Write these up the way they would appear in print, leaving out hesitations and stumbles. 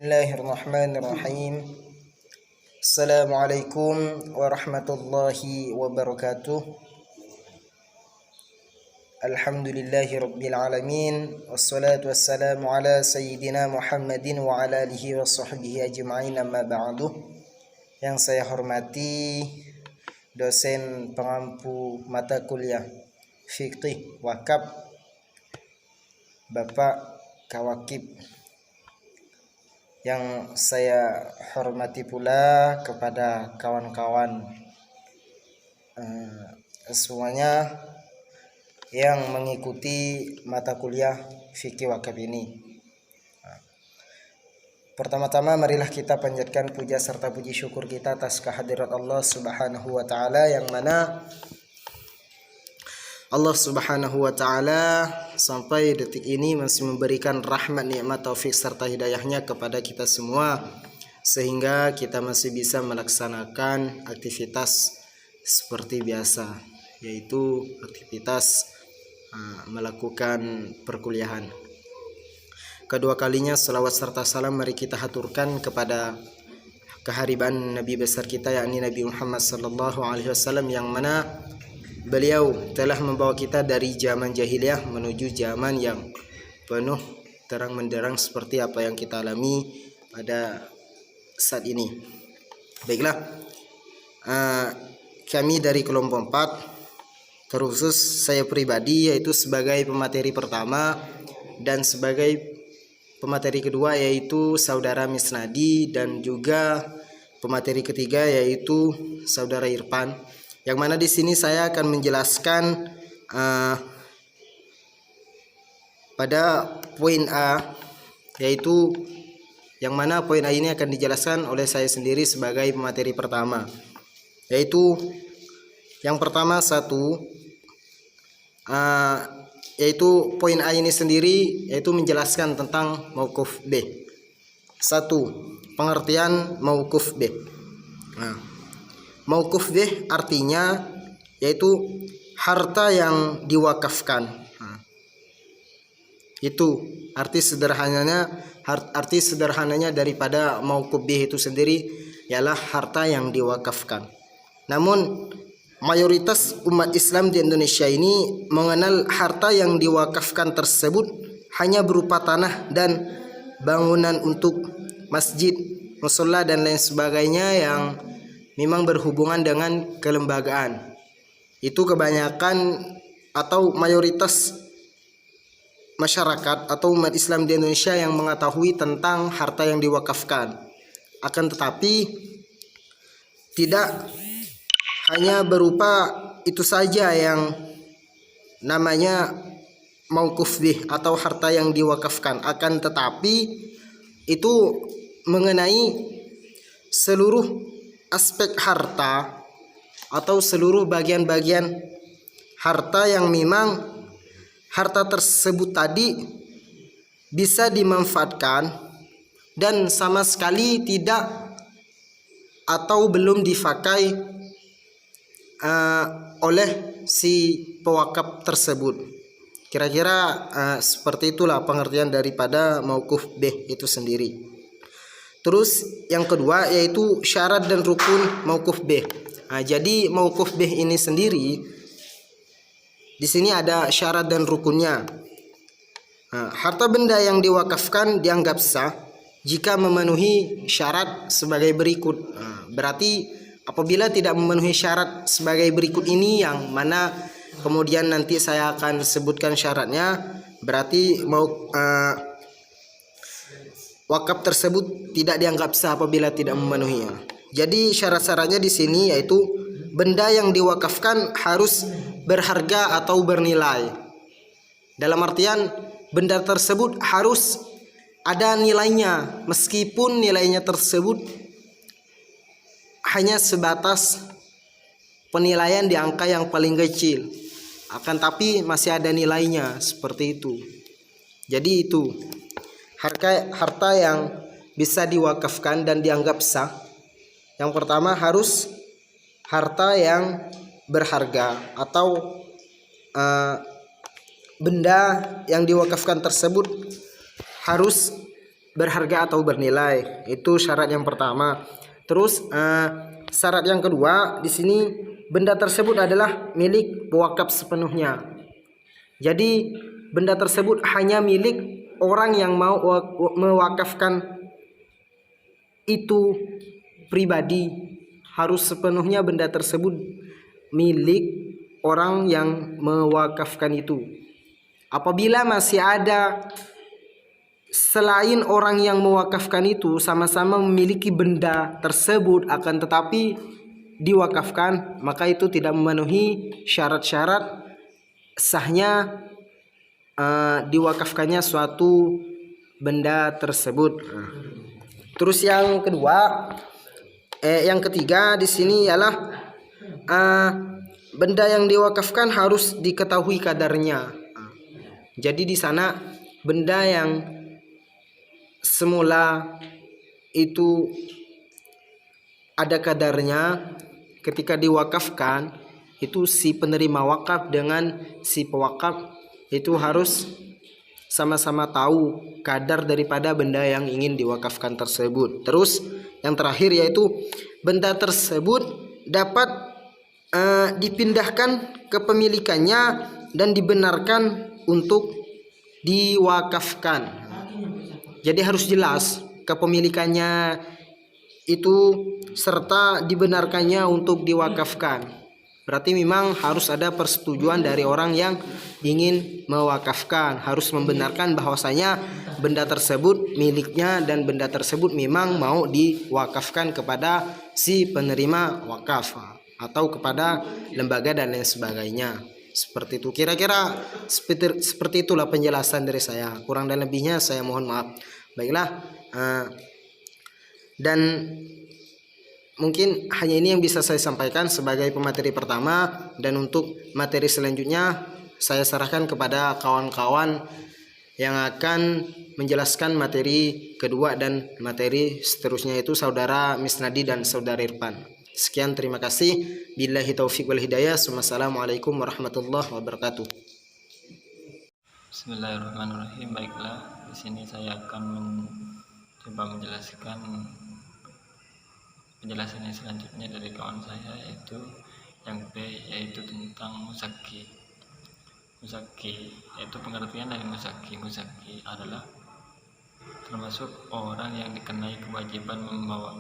Bismillahirrahmanirrahim. Assalamualaikum warahmatullahi wabarakatuh. Alhamdulillahi rabbil alamin. Wassalatu wassalamu ala sayyidina Muhammadin wa ala alihi wa sahbihi ajma'in, amma ba'du. Yang saya hormati dosen pengampu mata kuliah Fiqih Wakaf Bapak Kawakib. Yang saya hormati pula kepada kawan-kawan semuanya yang mengikuti mata kuliah fikih wakaf ini. Pertama-tama marilah kita panjatkan puja serta puji syukur kita atas kehadirat Allah Subhanahu wa taala, yang mana Allah Subhanahu wa taala sampai detik ini masih memberikan rahmat, nikmat, taufik serta hidayahnya kepada kita semua, sehingga kita masih bisa melaksanakan aktivitas seperti biasa, yaitu aktivitas melakukan perkuliahan. Kedua kalinya salawat serta salam mari kita haturkan kepada keharibaan Nabi besar kita, yakni Nabi Muhammad sallallahu alaihi wasallam, yang mana beliau telah membawa kita dari zaman jahiliyah menuju zaman yang penuh terang menderang seperti apa yang kita alami pada saat ini. Baiklah, kami dari kelompok 4, terkhusus saya pribadi, yaitu sebagai pemateri pertama, dan sebagai pemateri kedua yaitu saudara Misnadi, dan juga pemateri ketiga yaitu saudara Irfan. Yang mana di sini saya akan menjelaskan pada poin A, yaitu yang mana poin A ini akan dijelaskan oleh saya sendiri sebagai pemateri pertama, yaitu yang pertama yaitu poin A ini sendiri, yaitu menjelaskan tentang mauquf B. 1. Pengertian mauquf B. Mauquf B artinya yaitu harta yang diwakafkan. Itu arti sederhananya daripada mauquf B itu sendiri ialah harta yang diwakafkan. Namun mayoritas umat Islam di Indonesia ini mengenal harta yang diwakafkan tersebut hanya berupa tanah dan bangunan untuk masjid, mushola dan lain sebagainya yang memang berhubungan dengan kelembagaan. Itu kebanyakan atau mayoritas masyarakat atau umat Islam di Indonesia yang mengetahui tentang harta yang diwakafkan. Akan tetapi tidak hanya berupa itu saja yang namanya mauquf bih atau harta yang diwakafkan, akan tetapi itu mengenai seluruh aspek harta atau seluruh bagian-bagian harta yang memang harta tersebut tadi bisa dimanfaatkan dan sama sekali tidak atau belum dipakai oleh si pewakaf tersebut. Kira-kira seperti itulah pengertian daripada mauquf bih itu sendiri. Terus yang kedua yaitu syarat dan rukun mauquf bih. Jadi mauquf bih ini sendiri di sini ada syarat dan rukunnya. Harta benda yang diwakafkan dianggap sah jika memenuhi syarat sebagai berikut. Berarti apabila tidak memenuhi syarat sebagai berikut ini, yang mana kemudian nanti saya akan sebutkan syaratnya, berarti wakaf tersebut tidak dianggap sah apabila tidak memenuhinya. Jadi syarat-syaratnya di sini yaitu benda yang diwakafkan harus berharga atau bernilai. Dalam artian benda tersebut harus ada nilainya, meskipun nilainya tersebut hanya sebatas penilaian di angka yang paling kecil, akan tapi masih ada nilainya, seperti itu. Jadi itu harta yang bisa diwakafkan dan dianggap sah. Yang pertama harus harta yang berharga atau benda yang diwakafkan tersebut harus berharga atau bernilai. Itu syarat yang pertama. Terus syarat yang kedua di sini benda tersebut adalah milik pewakaf sepenuhnya. Jadi benda tersebut hanya milik orang yang mau mewakafkan itu pribadi. Harus sepenuhnya benda tersebut milik orang yang mewakafkan itu. Apabila masih ada selain orang yang mewakafkan itu sama-sama memiliki benda tersebut akan tetapi diwakafkan, maka itu tidak memenuhi syarat-syarat sahnya diwakafkannya suatu benda tersebut. Terus yang kedua, yang ketiga di sini ialah benda yang diwakafkan harus diketahui kadarnya. Jadi di sana benda yang semula itu ada kadarnya, ketika diwakafkan itu si penerima wakaf dengan si pewakaf itu harus sama-sama tahu kadar daripada benda yang ingin diwakafkan tersebut. Terus yang terakhir yaitu benda tersebut dapat dipindahkan kepemilikannya dan dibenarkan untuk diwakafkan. Jadi harus jelas kepemilikannya itu serta dibenarkannya untuk diwakafkan. Berarti memang harus ada persetujuan dari orang yang ingin mewakafkan, harus membenarkan bahwasanya benda tersebut miliknya dan benda tersebut memang mau diwakafkan kepada si penerima wakaf atau kepada lembaga dan lain sebagainya. Seperti itu, kira-kira seperti itulah penjelasan dari saya. Kurang dan lebihnya saya mohon maaf. Baiklah, dan mungkin hanya ini yang bisa saya sampaikan sebagai pemateri pertama, dan untuk materi selanjutnya saya serahkan kepada kawan-kawan yang akan menjelaskan materi kedua dan materi seterusnya, itu saudara Misnadi dan saudara Irfan. Sekian, terima kasih. Billahi taufiq wal hidayah. Wassalamualaikum warahmatullahi wabarakatuh. Bismillahirrahmanirrahim. Baiklah, di sini saya akan mencoba menjelaskan penjelasan yang selanjutnya dari kawan saya, yaitu yang B, yaitu tentang muzaki. Muzaki yaitu pengertian dari muzaki. Muzaki adalah termasuk orang yang dikenai kewajiban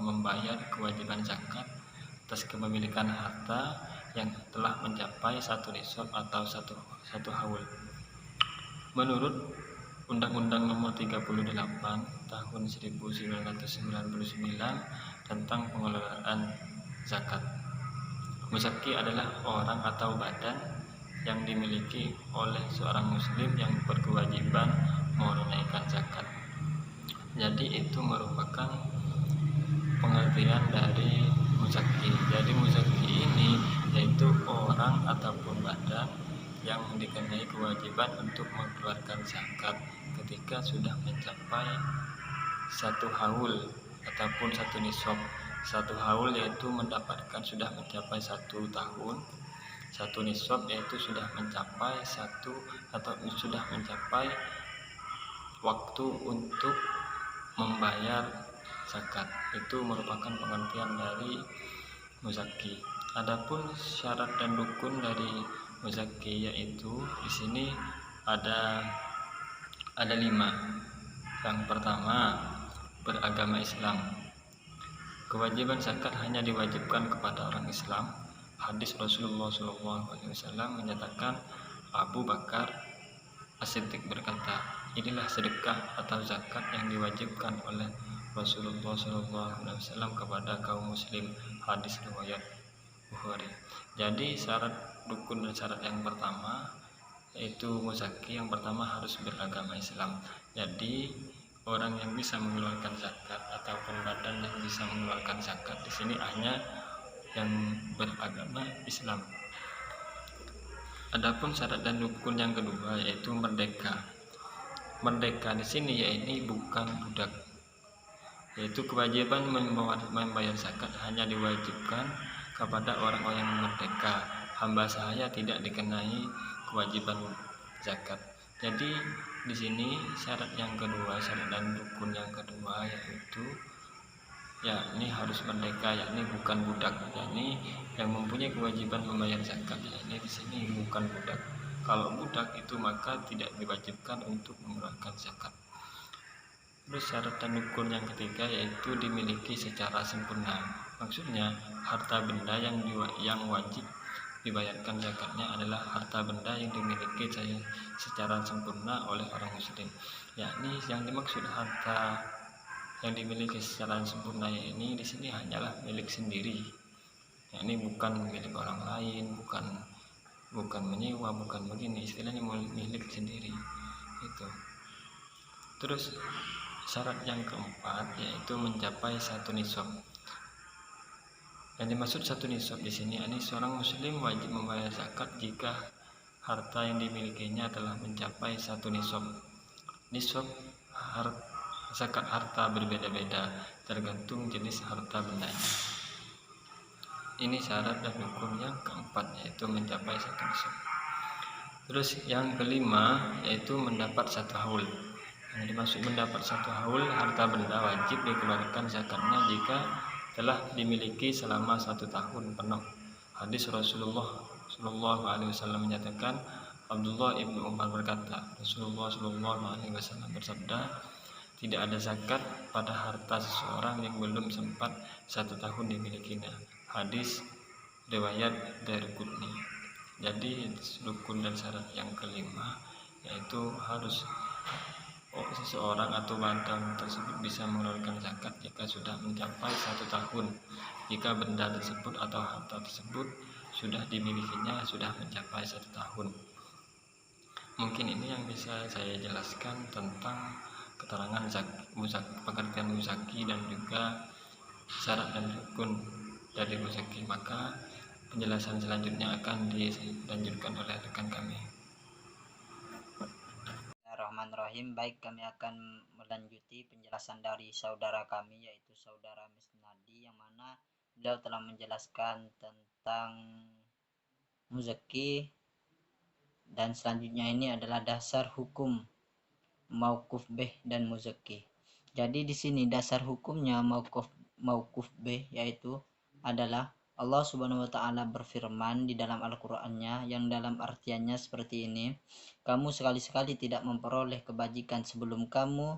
membayar kewajiban zakat atas kepemilikan harta yang telah mencapai satu nisab atau satu haul. Menurut Undang-Undang Nomor 38 Tahun 1999 tentang pengelolaan zakat, muzaki adalah orang atau badan yang dimiliki oleh seorang muslim yang berkewajiban menunaikan zakat. Jadi itu merupakan pengertian dari muzaki. Jadi muzaki ini yaitu orang ataupun badan yang dikenai kewajiban untuk mengeluarkan zakat ketika sudah mencapai satu haul ataupun satu nisab. Satu haul yaitu mendapatkan sudah mencapai 1 tahun. Satu nisab yaitu sudah mencapai satu atau sudah mencapai waktu untuk membayar zakat. Itu merupakan pengertian dari muzaki. Adapun syarat dan rukun dari muzaki yaitu di sini ada 5. Yang pertama, beragama Islam. Kewajiban zakat hanya diwajibkan kepada orang Islam. Hadis Rasulullah SAW menyatakan, Abu Bakar As-Siddiq berkata, inilah sedekah atau zakat yang diwajibkan oleh Rasulullah SAW kepada kaum muslim. Hadis riwayat Bukhari. Jadi syarat rukun dan syarat yang pertama yaitu muzaki, yang pertama harus beragama Islam. Jadi orang yang bisa mengeluarkan zakat ataupun badan yang bisa mengeluarkan zakat di sini hanya yang beragama Islam. Adapun syarat dan rukun yang kedua yaitu merdeka. Merdeka di sini yaitu bukan budak. Yaitu kewajiban membayar zakat hanya diwajibkan kepada orang-orang yang merdeka. Hamba sahaya tidak dikenai kewajiban zakat. Jadi di sini syarat yang kedua, syarat dan rukun yang kedua yaitu yakni harus merdeka, yakni bukan budak, yakni yang mempunyai kewajiban membayar zakat, yakni di sini bukan budak. Kalau budak itu maka tidak diwajibkan untuk mengeluarkan zakat. Terus syarat dan rukun yang ketiga yaitu dimiliki secara sempurna. Maksudnya harta benda yang wajib dibayarkan zakatnya adalah harta benda yang dimiliki secara sempurna oleh orang muslim. Yakni yang dimaksud harta yang dimiliki secara sempurna ini di sini hanyalah milik sendiri. Yakni bukan milik orang lain, bukan menyewa, bukan begini, istilahnya milik sendiri. Itu. Terus syarat yang keempat yaitu mencapai satu nisab. Yang dimaksud satu nisab di sini, ini seorang muslim wajib membayar zakat jika harta yang dimilikinya telah mencapai satu nisab. Nisab zakat harta berbeda-beda tergantung jenis harta bendanya. Ini syarat dan rukun yang keempat yaitu mencapai satu nisab. Terus yang kelima yaitu mendapat satu haul. Yang dimaksud mendapat satu haul, harta benda wajib dikeluarkan zakatnya jika telah dimiliki selama 1 tahun penuh. Hadis Rasulullah Shallallahu Alaihi Wasallam menyatakan, Abdullah ibnu Umar berkata, Rasulullah Shallallahu Alaihi Wasallam bersabda, tidak ada zakat pada harta seseorang yang belum sempat 1 tahun dimilikinya. Hadis riwayat Darqutni. Jadi rukun dan syarat yang kelima yaitu harus seseorang atau badan tersebut bisa mengeluarkan zakat jika sudah mencapai 1 tahun, jika benda tersebut atau harta tersebut sudah dimilikinya sudah mencapai 1 tahun. Mungkin ini yang bisa saya jelaskan tentang keterangan pengertian muzaki dan juga syarat dan rukun dari muzaki. Maka penjelasan selanjutnya akan dilanjutkan oleh rekan kami. Bismillahirrahmanirrahim. Baik, kami akan melanjuti penjelasan dari saudara kami yaitu saudara Misnadi, yang mana beliau telah menjelaskan tentang muzaki, dan selanjutnya ini adalah dasar hukum mauquf bih dan muzaki. Jadi di sini dasar hukumnya mauquf bih yaitu adalah Allah Subhanahu wa taala berfirman di dalam Al-Qur'annya, yang dalam artiannya seperti ini: kamu sekali-sekali tidak memperoleh kebajikan sebelum kamu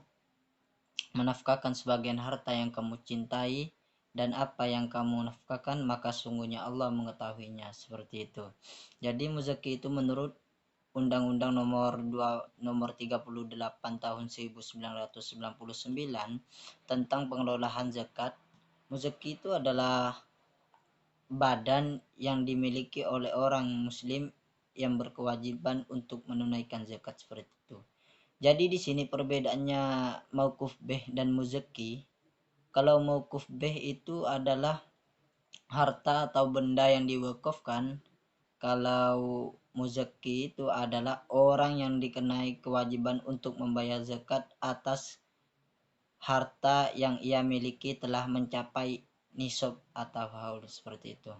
menafkahkan sebagian harta yang kamu cintai, dan apa yang kamu nafkahkan maka sungguhnya Allah mengetahuinya. Seperti itu. Jadi muzaki itu menurut Undang-Undang nomor 38 tahun 1999 tentang pengelolaan zakat, muzaki itu adalah badan yang dimiliki oleh orang muslim yang berkewajiban untuk menunaikan zakat, seperti itu. Jadi di sini perbedaannya mauquf bih dan muzaki. Kalau mauquf bih itu adalah harta atau benda yang diwakafkan. Kalau muzaki itu adalah orang yang dikenai kewajiban untuk membayar zakat atas harta yang ia miliki telah mencapai nisab atau haul, seperti itu.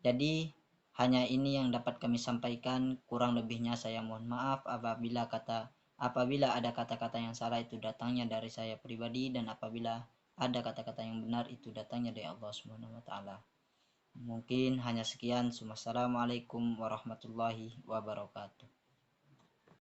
Jadi hanya ini yang dapat kami sampaikan, kurang lebihnya saya mohon maaf apabila ada kata-kata yang salah itu datangnya dari saya pribadi, dan apabila ada kata-kata yang benar itu datangnya dari Allah Subhanahu wa taala. Mungkin hanya sekian. Wassalamualaikum warahmatullahi wabarakatuh.